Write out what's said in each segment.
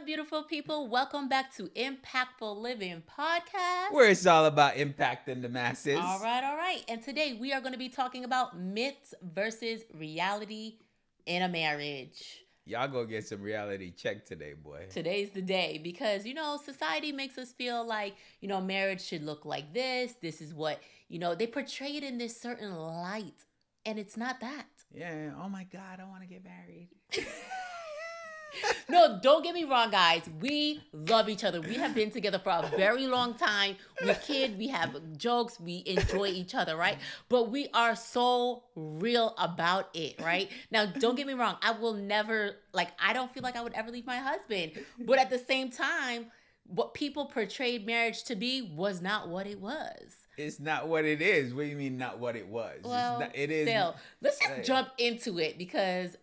beautiful people. Welcome back to Impactful Living Podcast. Where it's all about impacting the masses. All right, all right. And today we are going to be talking about myths versus reality in a marriage. Y'all go get some reality check today, boy. Today's the day because, society makes us feel like, marriage should look like this. This is what, they portray it in this certain light. And it's not that. Yeah. Oh my God, I want to get married. No, don't get me wrong, guys. We love each other. We have been together for a very long time. We kid, we have jokes, we enjoy each other, right? But we are so real about it, right? Now, don't get me wrong. I will never, I don't feel like I would ever leave my husband. But at the same time, what people portrayed marriage to be was not what it was. It's not what it is. What do you mean not what it was? Well, it is. Still, let's just jump into it because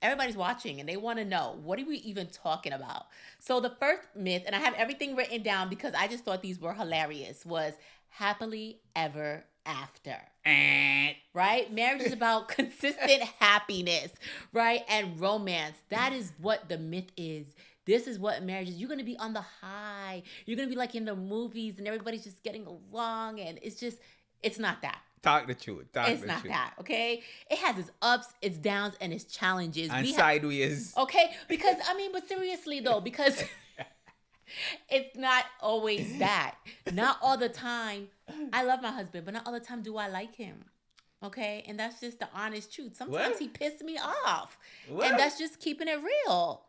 everybody's watching and they want to know, what are we even talking about? So the first myth, and I have everything written down because I just thought these were hilarious, was happily ever after. Right? Marriage is about consistent happiness, right? And romance. That is what the myth is. This is what marriage is. You're going to be on the high. You're going to be like in the movies and everybody's just getting along. And it's not that. Talk the truth. It's not that, okay? It has its ups, its downs, and its challenges. And sideways. Okay? Because, but seriously though, because it's not always that. Not all the time. I love my husband, but not all the time do I like him. Okay? And that's just the honest truth. Sometimes he pissed me off. What? And that's just keeping it real.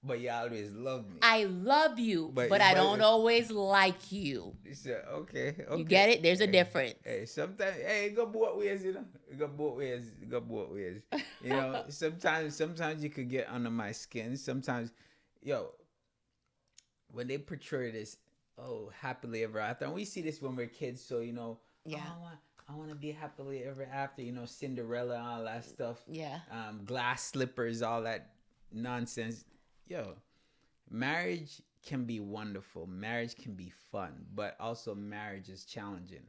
But you always love me. I love you, but I don't always like you. Okay. You get it? There's a difference. Hey, sometimes, it go both ways, It go both ways. Sometimes you could get under my skin. Sometimes, when they portray this, happily ever after, and we see this when we're kids, so, yeah. I want to be happily ever after, Cinderella, all that stuff. Yeah. Glass slippers, all that nonsense. Marriage can be wonderful. Marriage can be fun, but also marriage is challenging.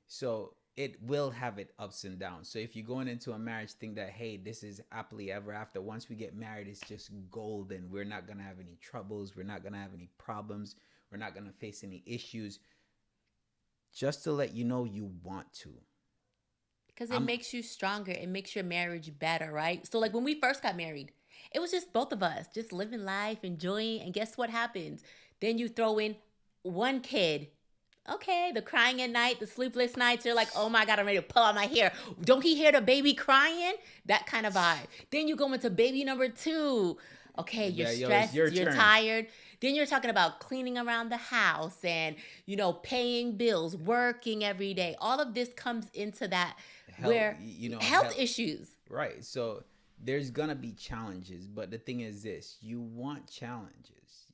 So it will have its ups and downs. So if you're going into a marriage, think that, hey, this is happily ever after. Once we get married, it's just golden. We're not going to have any troubles. We're not going to have any problems. We're not going to face any issues. Just to let you know, you want to. Because it makes you stronger. It makes your marriage better, right? So when we first got married, it was just both of us, just living life, enjoying. And guess what happens? Then you throw in one kid. Okay, the crying at night, the sleepless nights. You're like, oh my God, I'm ready to pull out my hair. Don't he hear the baby crying? That kind of vibe. Then you go into baby number 2. Okay, you're stressed, you're tired. Then you're talking about cleaning around the house and, paying bills, working every day. All of this comes into that health issues. Right. So there's going to be challenges, but the thing is this, you want challenges.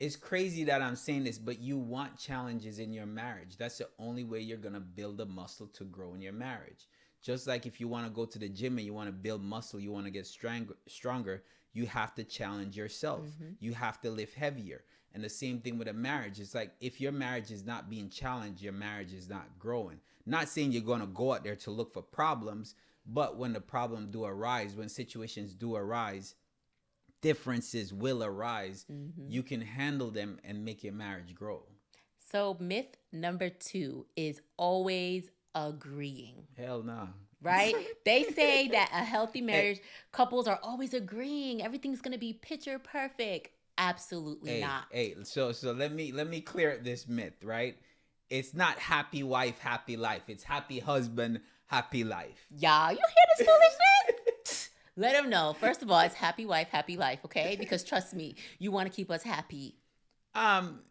It's crazy that I'm saying this, but you want challenges in your marriage. That's the only way you're going to build a muscle to grow in your marriage. Just like if you want to go to the gym and you want to build muscle, you want to get stronger, you have to challenge yourself. Mm-hmm. You have to lift heavier. And the same thing with a marriage. It's like if your marriage is not being challenged, your marriage is not growing. Not saying you're going to go out there to look for problems, but when the problem do arise, when situations do arise, differences will arise. Mm-hmm. You can handle them and make your marriage grow. So myth number 2 is always agreeing. Hell no. Right? They say that a healthy marriage, couples are always agreeing. Everything's going to be picture perfect. Absolutely not. So let me clear up this myth, right? It's not happy wife, happy life. It's happy husband, happy life. Y'all, you hear this foolishness? Let them know. First of all, it's happy wife, happy life, okay? Because trust me, you want to keep us happy.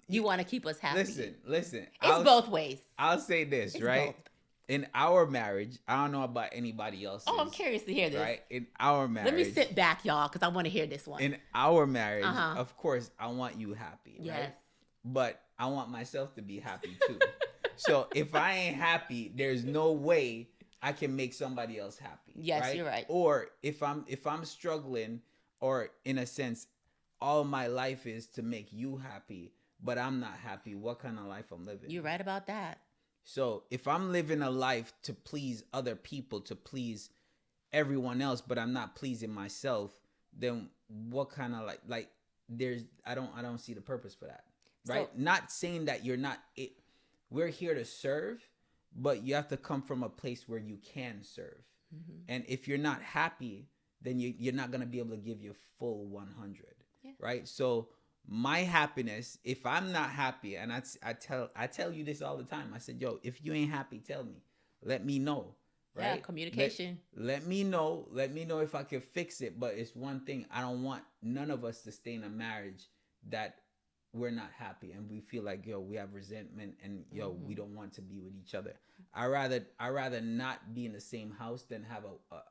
You want to keep us happy. Listen. It's both ways. I'll say this, right? Both. In our marriage, I don't know about anybody else's. Oh, I'm curious to hear this. Right? In our marriage. Let me sit back, y'all, because I want to hear this one. In our marriage, of course, I want you happy, right? Yes. But I want myself to be happy too. So if I ain't happy, there's no way I can make somebody else happy. Yes, right? You're right. Or if I'm struggling, or in a sense, all my life is to make you happy, but I'm not happy, what kind of life I'm living? You're right about that. So if I'm living a life to please other people, to please everyone else, but I'm not pleasing myself, then what kind of like I don't see the purpose for that. Right? So Not saying that you're not it. We're here to serve, but you have to come from a place where you can serve. mhm. And if you're not happy, then you're not going to be able to give your full 100. Yeah. Right? So my happiness, if I'm not happy, and I tell you this all the time. I said, yo, if you ain't happy, tell me. Let me know. Yeah, Right? communication. Let me know. Let me know if I can fix it. But it's one thing. I don't want none of us to stay in a marriage that we're not happy and we feel like, yo, we have resentment and yo, we don't want to be with each other. I rather not be in the same house than have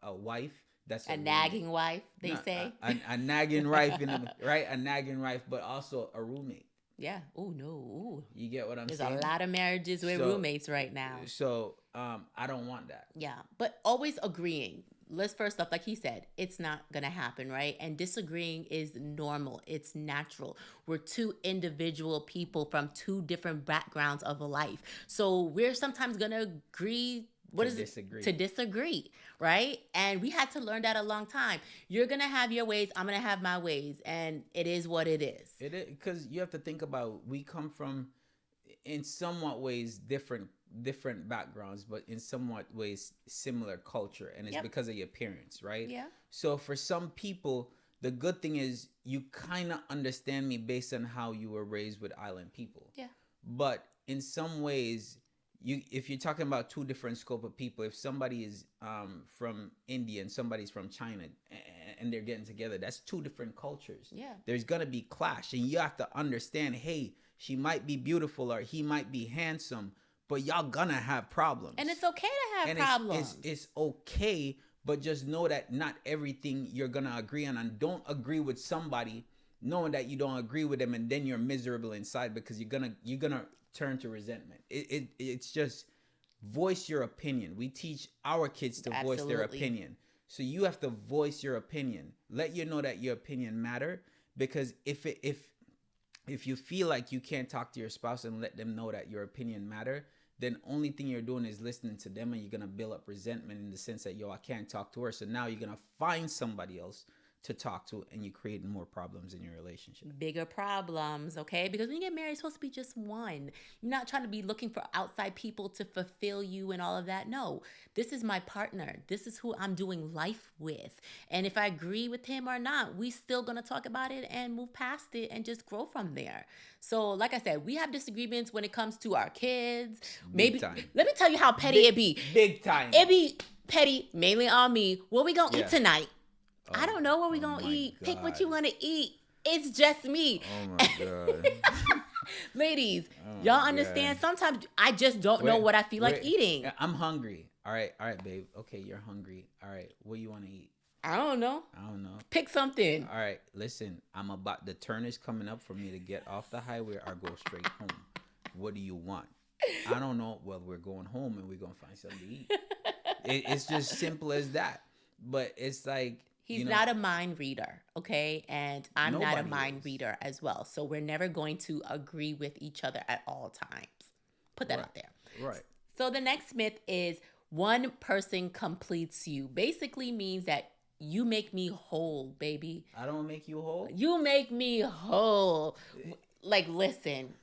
a wife that's A a nagging wife, they no, say. a nagging wife right, a nagging wife, but also a roommate. Yeah. Oh no. Ooh. You get what I'm There's saying? a lot of marriages with So roommates right now. so I don't want that. Yeah, but always agreeing. Let's first off, like he said, it's not gonna happen, right? And disagreeing is normal. It's natural. We're two individual people from two different backgrounds of life, so we're sometimes gonna agree. What To is disagree. it? To disagree, right? And we had to learn that a long time. You're gonna have your ways. I'm gonna have my ways, and it is what it is. It is because you have to think about we come from in somewhat ways different backgrounds, but in somewhat ways similar culture, and it's Yep. because of your parents, right? Yeah. So for some people, the good thing is you kind of understand me based on how you were raised with island people. Yeah. But in some ways, if you're talking about two different scope of people, if somebody is from India and somebody's from China and they're getting together, that's two different cultures. Yeah. There's gonna be clash, and you have to understand, hey, she might be beautiful or he might be handsome, but y'all gonna have problems. And it's okay to have And problems. it's okay, but just know that not everything you're gonna agree on, and don't agree with somebody knowing that you don't agree with them, and then you're miserable inside because you're gonna turn to resentment. It's just voice your opinion. We teach our kids to voice their Absolutely. opinion. So you have to voice your opinion. Let you know that your opinion matter, because if you feel like you can't talk to your spouse and let them know that your opinion matter, then only thing you're doing is listening to them, and you're gonna build up resentment in the sense that, yo, I can't talk to her. So now you're gonna find somebody else to talk to, and you create more problems in your relationship. Bigger problems, okay? Because when you get married, it's supposed to be just one. You're not trying to be looking for outside people to fulfill you and all of that. No, this is my partner. This is who I'm doing life with. And if I agree with him or not, we still gonna talk about it and move past it and just grow from there. So, like I said, we have disagreements when it comes to our kids. Maybe time. let me tell you how petty it be. Big time. It be petty, mainly on me. What we gonna Yeah. eat tonight? I don't know what we gonna my eat. Pick what God. you want to eat. It's just me. Oh my god. Ladies, Oh y'all my understand? God. Sometimes I just don't know what I feel like eating. I'm hungry. All right, babe. Okay, you're hungry. All right, what do you want to eat? I don't know. I don't know. Pick something. All right, listen. The turn is coming up for me to get off the highway or go straight home. What do you want? I don't know. Well, we're going home and we're gonna find something to eat. It's just simple as that. But it's like, He's not a mind reader, okay? And I'm not a Nobody mind is. reader as well. So we're never going to agree with each other at all times. Put that Right. out there. Right. So the next myth is one person completes you. Basically means that you make me whole, baby. I don't make you whole. You make me whole. Like, listen,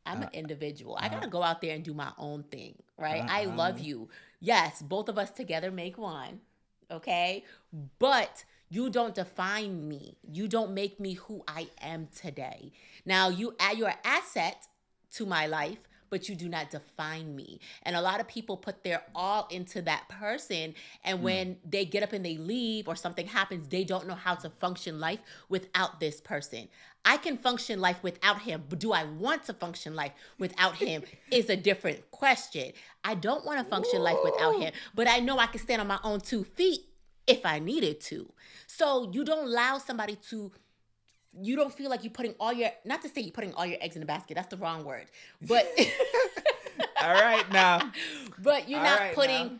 I'm an individual. I gotta go out there and do my own thing, right? I love you. Yes, both of us together make one, okay? But you don't define me. You don't make me who I am today. Now, you're an asset to my life, but you do not define me. And a lot of people put their all into that person, and when they get up and they leave or something happens, they don't know how to function life without this person. I can function life without him, but do I want to function life without him is a different question. I don't want to function life without him, but I know I can stand on my own 2 feet if I needed to. So you don't allow somebody to, you don't feel like you're putting all your, not to say you're putting all your eggs in the basket, that's the wrong word, but All right now. but you're All not right, putting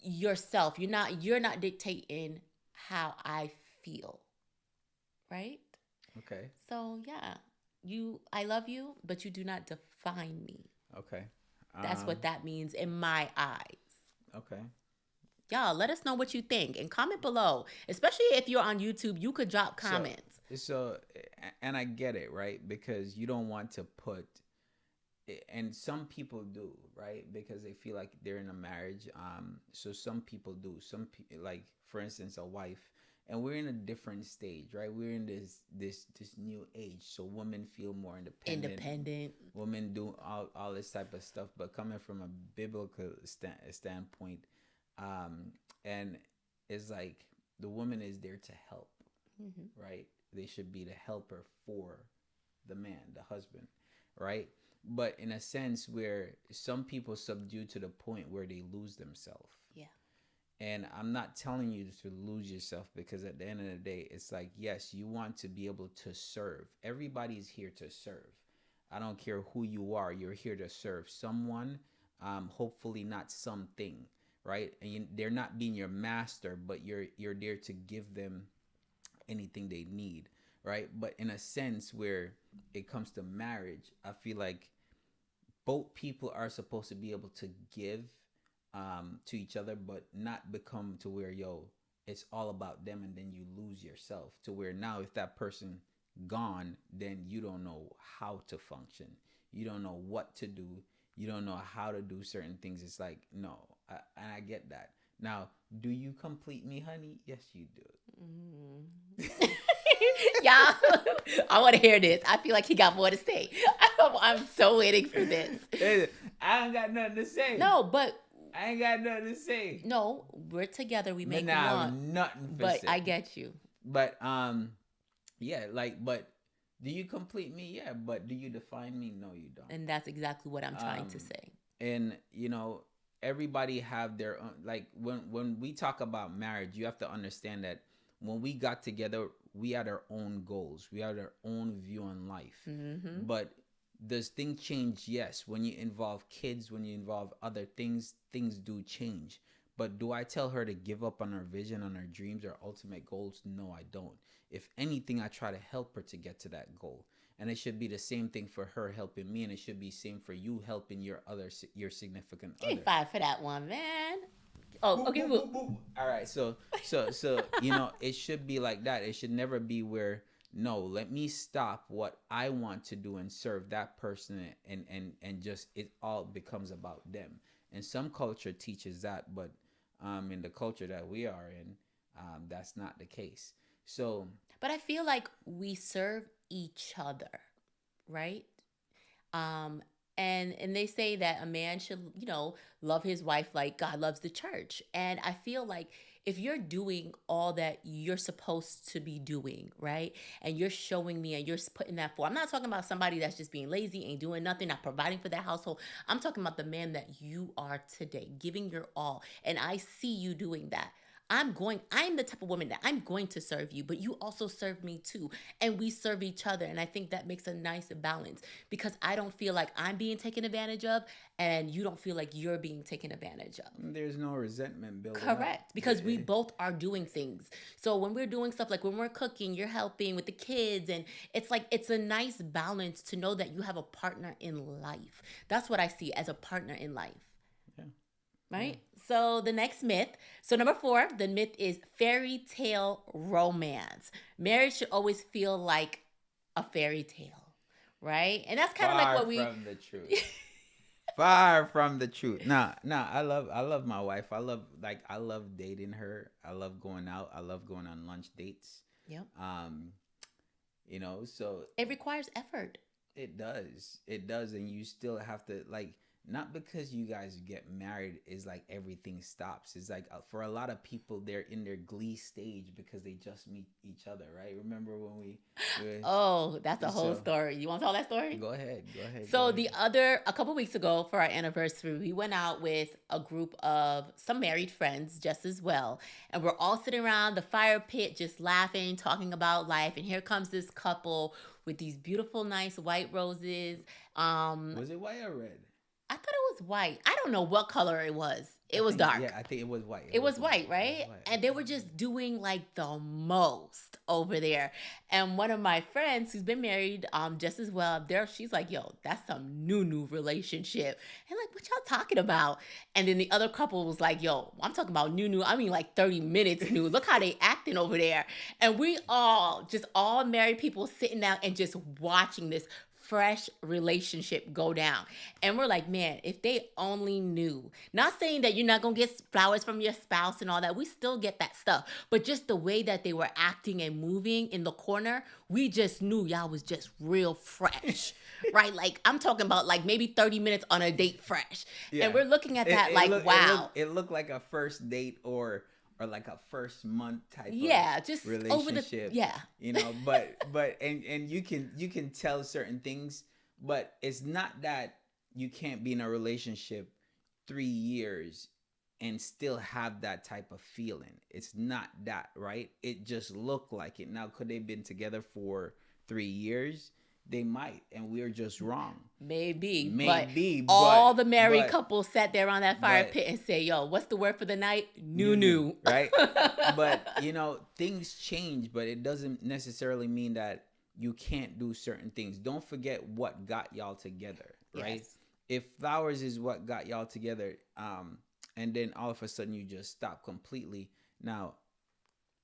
yourself, you're not dictating how I feel, right? Okay. So yeah, I love you, but you do not define me. Okay. That's what that means in my eyes. Okay. Y'all, let us know what you think and comment below. Especially if you're on YouTube, you could drop So, comments. so, and I get it, right? Because you don't want to put, and some people do, right? Because they feel like they're in a marriage. So some people do. Some people, like for instance, a wife, and we're in a different stage, right? We're in this new age, so women feel more independent. Independent. Women do all this type of stuff, but coming from a biblical standpoint, um, and it's like the woman is there to help, Mm-hmm. right? They should be the helper for the man, the husband, right? But in a sense where some people subdue to the point where they lose themselves. Yeah. And I'm not telling you to lose yourself, because at the end of the day, it's like, yes, you want to be able to serve. Everybody's here to serve. I don't care who you are, you're here to serve someone, hopefully not something, right? And they're not being your master, but you're there to give them anything they need, right? But in a sense where it comes to marriage, I feel like both people are supposed to be able to give to each other, but not become to where, yo, it's all about them, and then you lose yourself to where now if that person gone, then you don't know how to function, you don't know what to do, you don't know how to do certain things. It's like, no, and I get that. Now, do you complete me, honey? Yes, you do. Mm. Y'all, I want to hear this. I feel like he got more to say. I'm so waiting for this. I ain't got nothing to say. No, but I ain't got nothing to say. no, we're together. We make nah, one. nothing for But say. I get you. But yeah, like, but do you complete me? Yeah, but do you define me? No, you don't. And that's exactly what I'm trying to say. And you know, everybody have their own, like when we talk about marriage, you have to understand that when we got together, we had our own goals, we had our own view on life. Mm-hmm. But does things change? Yes. When you involve kids, when you involve other things, things do change. But do I tell her to give up on her vision, on her dreams, her ultimate goals? No, I don't. If anything, I try to help her to get to that goal. And it should be the same thing for her helping me, and it should be same for you helping your significant other. Give me 5 for that one, man. Oh, Boop, okay. boop, boop, boop. All right, so you know, it should be like that. It should never be where, no, let me stop what I want to do and serve that person, and just it all becomes about them. And some culture teaches that, but in the culture that we are in, that's not the case. So, But I feel like we serve each other, right? Um, and they say that a man should, love his wife like God loves the church. And I feel like if you're doing all that you're supposed to be doing, right? And you're showing me and you're putting that forward. I'm not talking about somebody that's just being lazy, ain't doing nothing, not providing for that household. I'm talking about the man that you are today, giving your all. And I see you doing that. I'm the type of woman that I'm going to serve you, but you also serve me too. And we serve each other. And I think that makes a nice balance because I don't feel like I'm being taken advantage of and you don't feel like you're being taken advantage of. there's no resentment building Correct. up. Because we both are doing things. So when we're doing stuff like when we're cooking, you're helping with the kids. And it's like, it's a nice balance to know that you have a partner in life. That's what I see as a partner in life. Yeah. Right? Yeah. So the next myth. So number 4, the myth is fairy tale romance. Marriage should always feel like a fairy tale, right? And that's kind of like what we. Far from the truth. Far from the truth. Nah. I love my wife. I love dating her. I love going out. I love going on lunch dates. Yep. You know, so it requires effort. It does, and you still have to, like, not because you guys get married is like everything stops. It's like for a lot of people, they're in their glee stage because they just meet each other, right? Remember when we oh, that's a whole story. You want to tell that story? Go ahead. So a couple weeks ago for our anniversary, we went out with a group of some married friends just as well. And we're all sitting around the fire pit just laughing, talking about life. And here comes this couple with these beautiful, nice white roses. Was it white or red? I thought it was white. I don't know what color it was. It was dark. Yeah, I think it was white. It was white, right? Was white. And they were just doing like the most over there. And one of my friends who's been married just as well, she's like, yo, that's some new relationship. And like, what what y'all talking about? And then the other couple was like, yo, I'm talking about new. I mean, like 30 minutes new. Look how they acting over there. And we all married people sitting down and just watching this fresh relationship go down. And we're like, man, if they only knew. Not saying that you're not going to get flowers from your spouse and all that. We still get that stuff. But just the way that they were acting and moving in the corner, we just knew y'all was just real fresh. Right? Like, I'm talking about like maybe 30 minutes on a date fresh. Yeah. And we're looking at that wow. It looked like a first date or like a first month type of just relationship. You know, but and you can tell certain things, but it's not that you can't be in a relationship 3 years and still have that type of feeling. It's not that, right? It just looked like it. Now, could they have been together for 3 years? They might, and we're just wrong. Maybe. But all the married couples sat there on that fire pit and say, yo, what's the word for the night? New. Right? But, you know, things change, but it doesn't necessarily mean that you can't do certain things. Don't forget what got y'all together, right? Yes. If flowers is what got y'all together, and then all of a sudden you just stop completely. Now,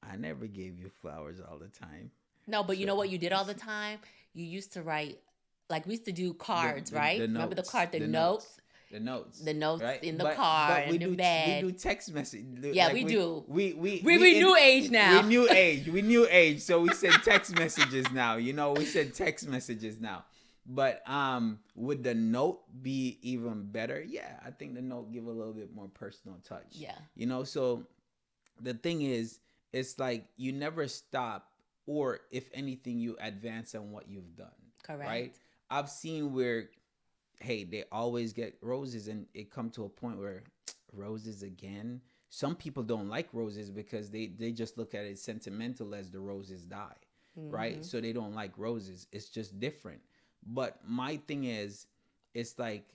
I never gave you flowers all the time. No, but you know what you did all the time? You used to write, like we used to do cards, right? Remember the card, the notes? The notes. The notes right? in the car, in the bed. We do text message. Yeah, like we do. We new age now. We new age. So we send text messages now. You know, we send text messages now. But would the note be even better? Yeah, I think the note give a little bit more personal touch. Yeah. You know, so the thing is, it's like you never stop. Or if anything, you advance on what you've done. Correct. Right? I've seen where, hey, they always get roses and it come to a point where roses again. Some people don't like roses because they just look at it sentimental as the roses die. Mm-hmm. Right? So they don't like roses. It's just different. But my thing is, it's like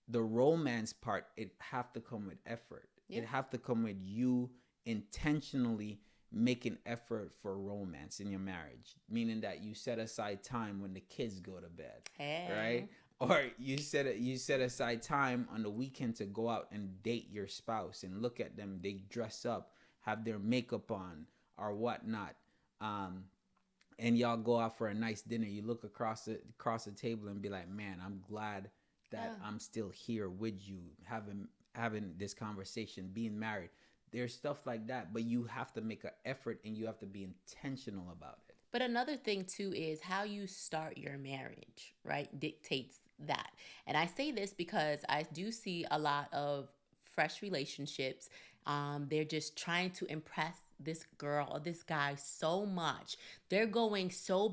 the romance part, it have to come with effort. Yeah. It have to come with you intentionally make an effort for romance in your marriage, meaning that you set aside time when the kids go to bed, right? Or you set aside time on the weekend to go out and date your spouse and look at them. They dress up, have their makeup on or whatnot, and y'all go out for a nice dinner. You look across the table and be like, man, I'm glad that I'm still here with you, having this conversation, being married. There's stuff like that, but you have to make an effort and you have to be intentional about it. But another thing too is how you start your marriage, right? Dictates that. And I say this because I do see a lot of fresh relationships. They're just trying to impress this girl or this guy so much. They're going so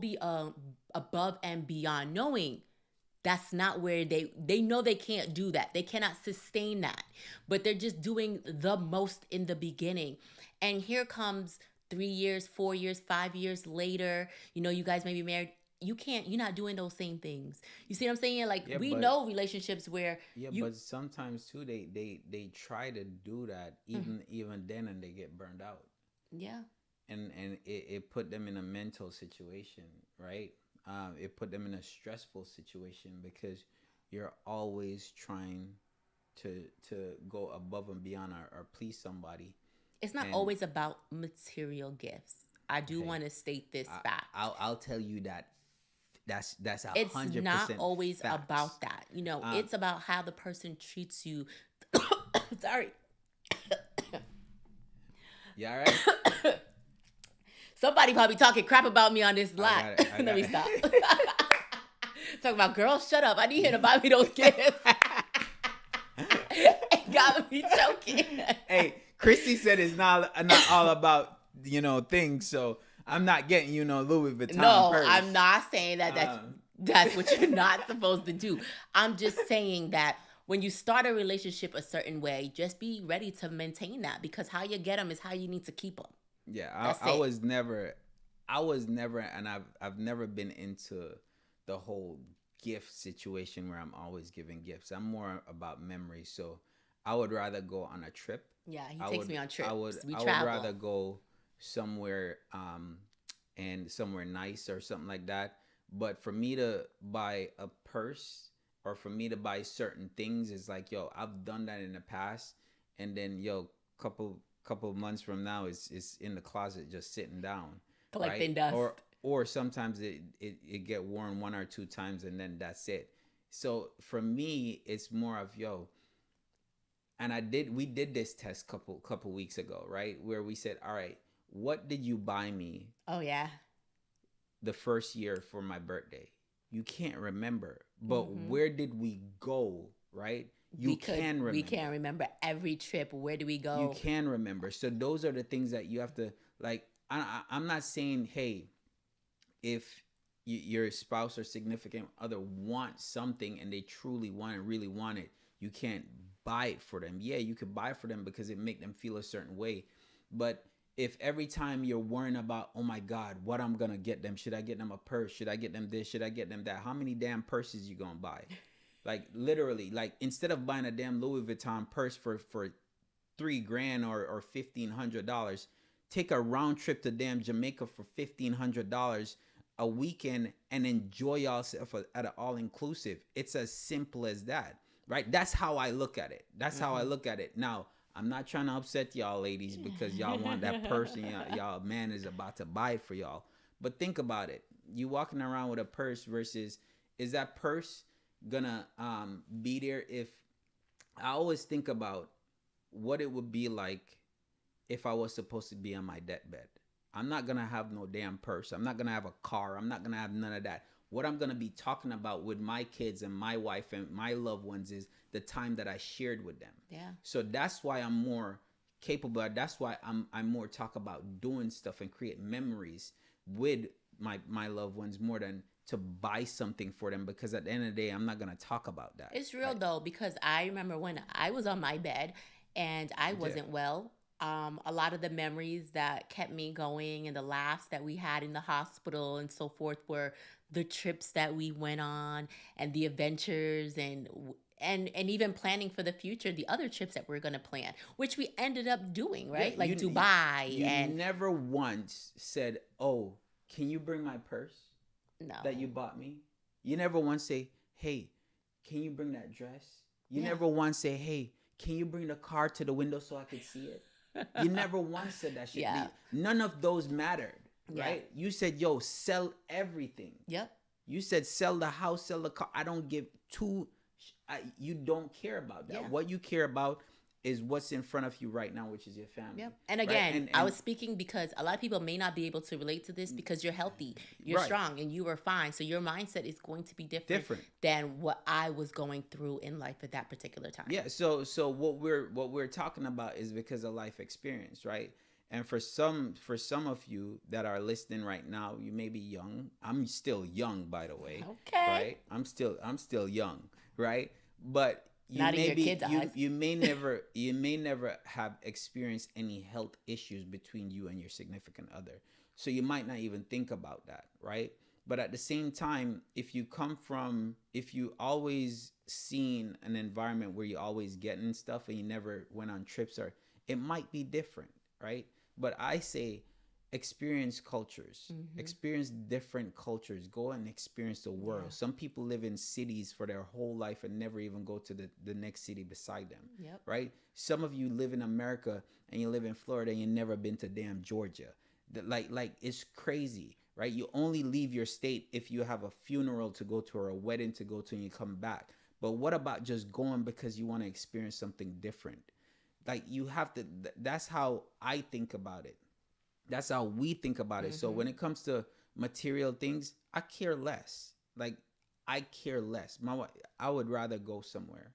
above and beyond, knowing that's not where they know they can't do that. They cannot sustain that. But they're just doing the most in the beginning. And here comes 3 years, 4 years, 5 years later. You know, you guys may be married. You're not doing those same things. You see what I'm saying? Like, we know relationships where but sometimes too they try to do that even then and they get burned out. Yeah. And it put them in a mental situation, right? It put them in a stressful situation because you're always trying to go above and beyond or please somebody. It's not always about material gifts. I do want to state this fact. I'll tell you that that's 100%. It's not always about that. You know, it's about how the person treats you. Sorry. You all right? Somebody probably talking crap about me on this live. Let me stop. Talking about, girls, shut up. I need him to buy me those gifts. It got me choking. Hey, Christy said it's not all about, things. So I'm not getting, Louis Vuitton purse. I'm not saying that that's what you're not supposed to do. I'm just saying that when you start a relationship a certain way, just be ready to maintain that, because how you get them is how you need to keep them. Yeah, I was never, and I've never been into the whole gift situation where I'm always giving gifts. I'm more about memories. So I would rather go on a trip. Yeah, he takes me on trips. I would rather go somewhere and somewhere nice or something like that. But for me to buy a purse or for me to buy certain things is like, yo, I've done that in the past, and then yo, couple of months from now, it's in the closet just sitting down, right? Collecting dust. Or sometimes it get worn one or two times and then that's it. So for me, it's more of, yo, and we did this test couple weeks ago, right? Where we said, all right, what did you buy me Oh yeah. the first year for my birthday? You can't remember, but Mm-hmm. where did we go, right? You can We remember. can't remember every trip. Where do we You go? can remember. So those are the things that you have to, like. I'm not saying, hey, if your spouse or significant other wants something and they truly want it, really want it, you can't buy it for them. Yeah, you could buy it for them because it make them feel a certain way. But if every time you're worrying about, oh my God, what I'm gonna get them, should I get them a purse, should I get them this, should I get them that, how many damn purses you gonna buy? Like literally, like instead of buying a damn Louis Vuitton purse for 3 grand or $1,500, take a round trip to damn Jamaica for $1,500 a weekend and enjoy yourself at an all inclusive. It's as simple as that, right? That's how I look at it. That's how I look at it. Now, I'm not trying to upset y'all ladies because y'all want that person y'all man is about to buy it for y'all. But think about it. You walking around with a purse versus, is that purse gonna be there? If I always think about what it would be like if I was supposed to be on my deathbed. I'm not gonna have no damn purse. I'm not gonna have a car. I'm not gonna have none of that. What I'm gonna be talking about with my kids and my wife and my loved ones is the time that I shared with them. Yeah. So that's why I'm more capable. That's why I'm more talk about doing stuff and create memories with my loved ones more than to buy something for them, because at the end of the day, I'm not gonna talk about that. It's real though, because I remember when I was on my bed and I Yeah. wasn't well. A lot of the memories that kept me going and the laughs that we had in the hospital and so forth were the trips that we went on and the adventures and even planning for the future, the other trips that we're gonna plan, which we ended up doing, Yeah, right? Like Dubai you and never once said, "Oh, can you bring my purse that you no, bought me?" You never once say, "Hey, can you bring that dress?" You yeah, never once say, "Hey, can you bring the car to the window so I could see it?" You never once said that shit. yeah, None of those mattered, yeah, right? You said, "Yo, sell everything." yep, You said, "Sell the house, sell the car." I don't give two. You don't care about that. yeah. What you care about is what's in front of you right now, which is your family, Yep. And right? again, I And was speaking because a lot of people may not be able to relate to this because you're healthy, you're right, strong, and you are fine. So your mindset is going to be different different. than what I was going through in life at that particular time. Yeah. So what we're talking about is because of life experience, right? And for some of you that are listening right now, you may be young. I'm still young, by the way, Okay. right? I'm still young, right? But Not in your kids' eyes. you may never have experienced any health issues between you and your significant other. So you might not even think about that, right? But at the same time, if you always seen an environment where you always getting stuff and you never went on trips, or it might be different, right? But I say experience cultures, Mm-hmm. experience different cultures, go and experience the Yeah. world. Some people live in cities for their whole life and never even go to the next city beside them, Yep. right? Some of you live in America and you live in Florida and you never been to damn Georgia. Like it's crazy, right? You only leave your state if you have a funeral to go to or a wedding to go to and you come back. But what about just going because you want to experience something different? Like you have to, that's how I think about it. That's how we think about it. So Mm-hmm. when it comes to material things, I care less. Like I care less. I would rather go somewhere,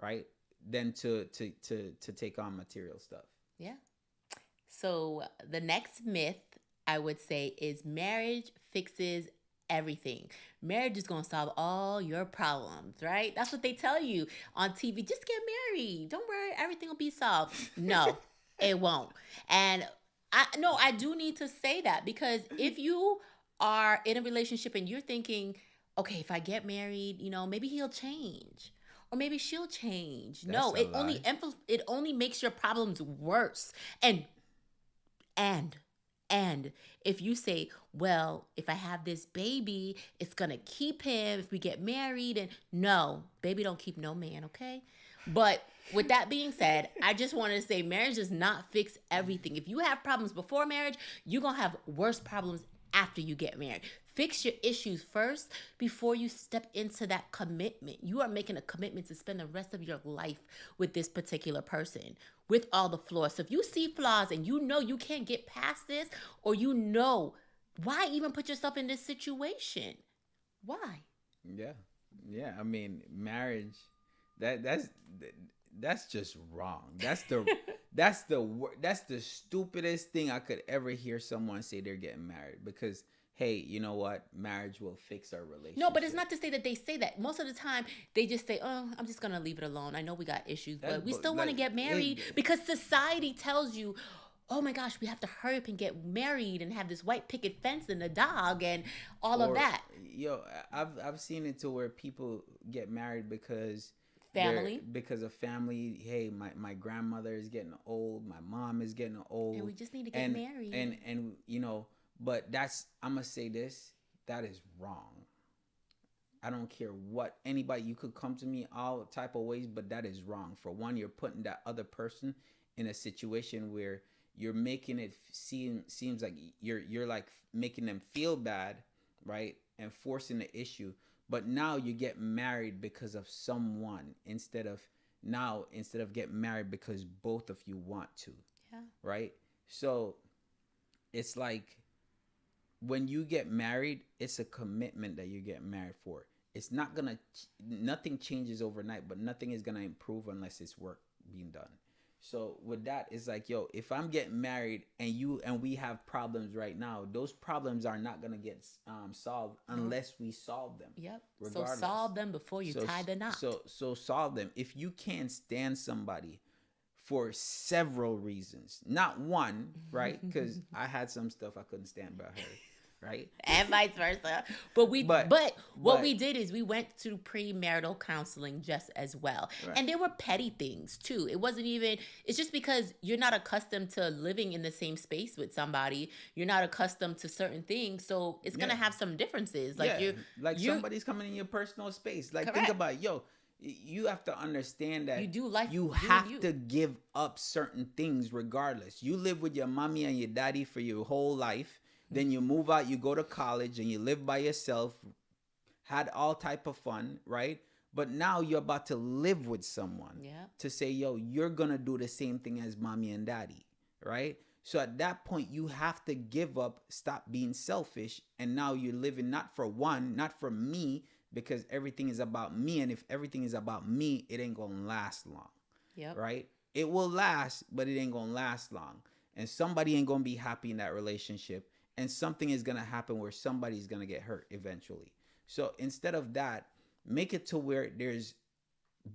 right, than to take on material stuff. Yeah. So the next myth I would say is marriage fixes everything. Marriage is going to solve all your problems, right? That's what they tell you on TV. Just get married. Don't worry, everything will be solved. No, it won't. And I do need to say that because if you are in a relationship and you're thinking, okay, if I get married, maybe he'll change or maybe she'll change. That's No, a lie. it only makes your problems worse. And And if you say, well, if I have this baby, it's going to keep him if we get married. And no, baby don't keep no man, okay? But with that being said, I just want to say marriage does not fix everything. If you have problems before marriage, you're going to have worse problems after you get married. Fix your issues first before you step into that commitment. You are making a commitment to spend the rest of your life with this particular person with all the flaws. So if you see flaws and you know you can't get past this, or you know, why even put yourself in this situation? Why? Yeah, yeah. I mean, marriage. That that's just wrong. That's the stupidest thing I could ever hear someone say they're getting married because hey, you know what? Marriage will fix our relationship. No, but it's not to say that they say that. Most of the time, they just say, "Oh, I'm just gonna leave it alone. I know we got issues, but we still want to get married because society tells you." Oh my gosh, we have to hurry up and get married and have this white picket fence and a dog and all of that. Yo, I've seen it to where people get married because family, because of family. Hey, my grandmother is getting old, my mom is getting old, and we just need to get married. And you know, but that's, I'm gonna say this, that is wrong. I don't care what anybody, you could come to me all type of ways, but that is wrong. For one, you're putting that other person in a situation where you're making it seems like you're like making them feel bad, right? And forcing the issue. But now you get married because of someone instead of getting married because both of you want to. Yeah. Right? So it's like when you get married, it's a commitment that you get married for. It's not gonna, nothing changes overnight, but nothing is gonna improve unless it's work being done. So with that, it's like, yo, if I'm getting married and we have problems right now, those problems are not gonna get solved unless we solve them. Yep. Regardless. So solve them before you tie the knot. So solve them. If you can't stand somebody for several reasons, not one, right? Because I had some stuff I couldn't stand about her. Right, and vice versa. But what we did is we went to premarital counseling just as well, right. And there were petty things too. It wasn't even. It's just because you're not accustomed to living in the same space with somebody. You're not accustomed to certain things, so it's gonna have some differences. Like somebody's coming in your personal space. Like, correct. Think about it. Yo, you have to understand that you have to give up certain things regardless. You live with your mommy and your daddy for your whole life. Then you move out, you go to college, and you live by yourself, had all type of fun, right? But now you're about to live with someone to say, yo, you're going to do the same thing as mommy and daddy, right? So at that point, you have to give up, stop being selfish, and now you're living not for one, not for me, because everything is about me, and if everything is about me, it ain't going to last long, right? It will last, but it ain't going to last long, and somebody ain't going to be happy in that relationship. And something is going to happen where somebody's going to get hurt eventually. So instead of that, make it to where there's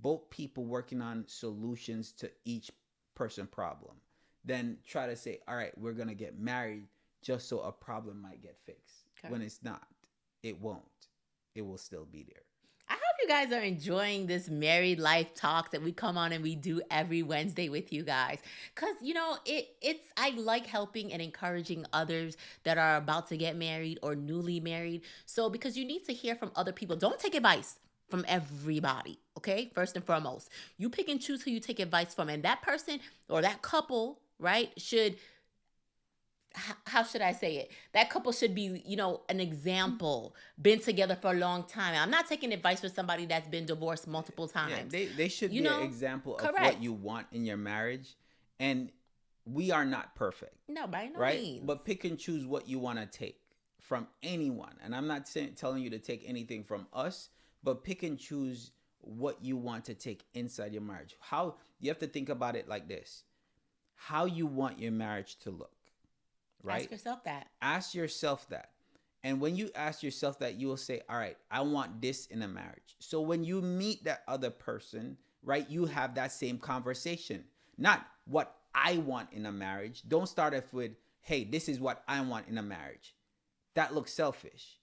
both people working on solutions to each person problem. Then try to say, all right, we're going to get married just so a problem might get fixed. Okay. When it's not, it won't. It will still be there. I hope you guys are enjoying this married life talk that we come on and we do every Wednesday with you guys. Because, you know, I like helping and encouraging others that are about to get married or newly married. So because you need to hear from other people. Don't take advice from everybody, okay? First and foremost, you pick and choose who you take advice from. And that person or that couple, right, should... How should I say it? That couple should be, you know, an example, been together for a long time. I'm not taking advice from somebody that's been divorced multiple times. Yeah, they should be an example of what you want in your marriage. And we are not perfect. No, by no means. But pick and choose what you want to take from anyone. And I'm not telling you to take anything from us, but pick and choose what you want to take inside your marriage. How you have to think about it like this. How you want your marriage to look. Right? Ask yourself that. And when you ask yourself that, you will say, all right, I want this in a marriage. So when you meet that other person, right, you have that same conversation. Not what I want in a marriage. Don't start off with, hey, this is what I want in a marriage. That looks selfish.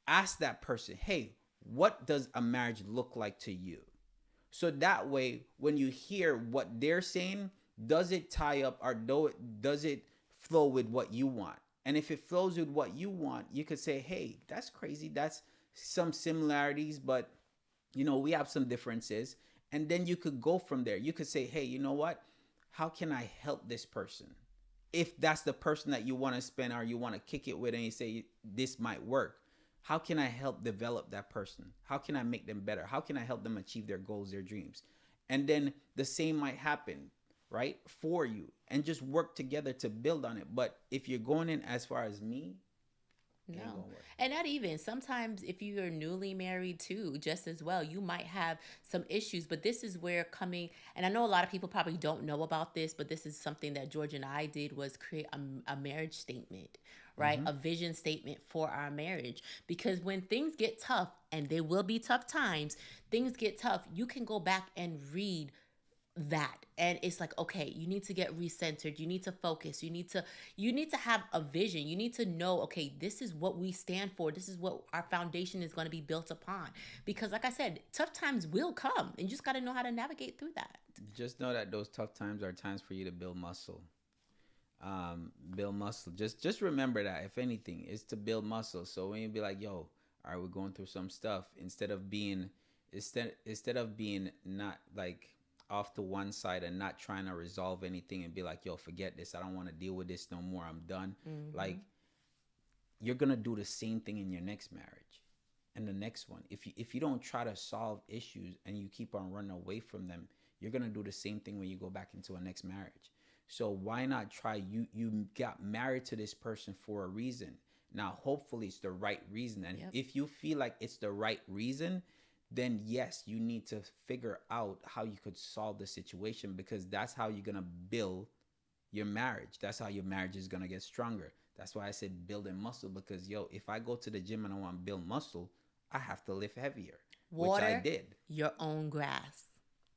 Ask that person, hey, what does a marriage look like to you? So that way, when you hear what they're saying, does it tie up or does it flow with what you want. And if it flows with what you want, you could say, hey, that's crazy. That's some similarities, but we have some differences. And then you could go from there. You could say, hey, you know what? How can I help this person? If that's the person that you want to spend or you want to kick it with and you say this might work, how can I help develop that person? How can I make them better? How can I help them achieve their goals, their dreams? And then the same might happen, right, for you, and just work together to build on it. But if you're going in as far as me, it ain't No. gonna work. And not even sometimes if you are newly married too, just as well, you might have some issues. But this is where coming, and I know a lot of people probably don't know about this, but this is something that George and I did was create a marriage statement, right? Mm-hmm. A vision statement for our marriage. Because when things get tough, and there will be tough times, things get tough, you can go back and read that, and it's like, okay, you need to get recentered, you need to focus, you need to have a vision, you need to know, okay, this is what we stand for, this is what our foundation is going to be built upon, because like I said, tough times will come and you just got to know how to navigate through that. Just know that those tough times are times for you to build muscle. Build muscle. Just remember that, if anything, it's to build muscle. So when you be like, yo, all right, we're going through some stuff, instead of being not like off to one side and not trying to resolve anything and be like, yo, forget this, I don't want to deal with this no more, I'm done. Like, you're gonna do the same thing in your next marriage and the next one. If you don't try to solve issues and you keep on running away from them, you're gonna do the same thing when you go back into a next marriage. So why not try? You got married to this person for a reason. Now hopefully it's the right reason, and Yep. if you feel like it's the right reason, then yes, you need to figure out how you could solve the situation, because that's how you're gonna build your marriage. That's how your marriage is gonna get stronger. That's why I said building muscle, because yo, if I go to the gym and I want to build muscle, I have to lift heavier, which I Water did. your own grass.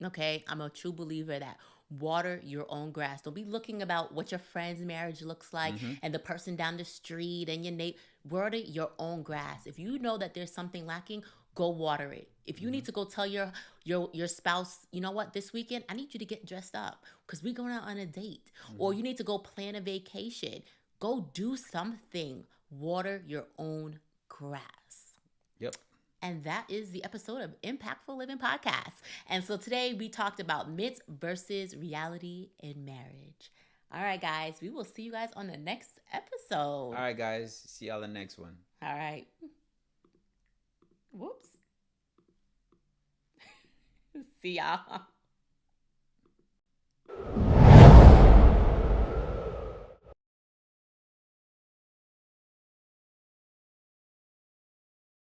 Okay, I'm a true believer that water your own grass. Don't be looking about what your friend's marriage looks like Mm-hmm. and the person down the street and your neighbor. Water your own grass. If you know that there's something lacking, go water it. If you Mm-hmm. need to go tell your spouse, you know what, this weekend I need you to get dressed up because we're going out on a date, or Mm-hmm. you need to go plan a vacation. Go do something. Water your own grass. Yep. And that is the episode of Impactful Living Podcast. And so today we talked about myths versus reality in marriage. All right, guys, we will see you guys on the next episode. All right, guys. See y'all the next one. All right. Whoops. See y'all.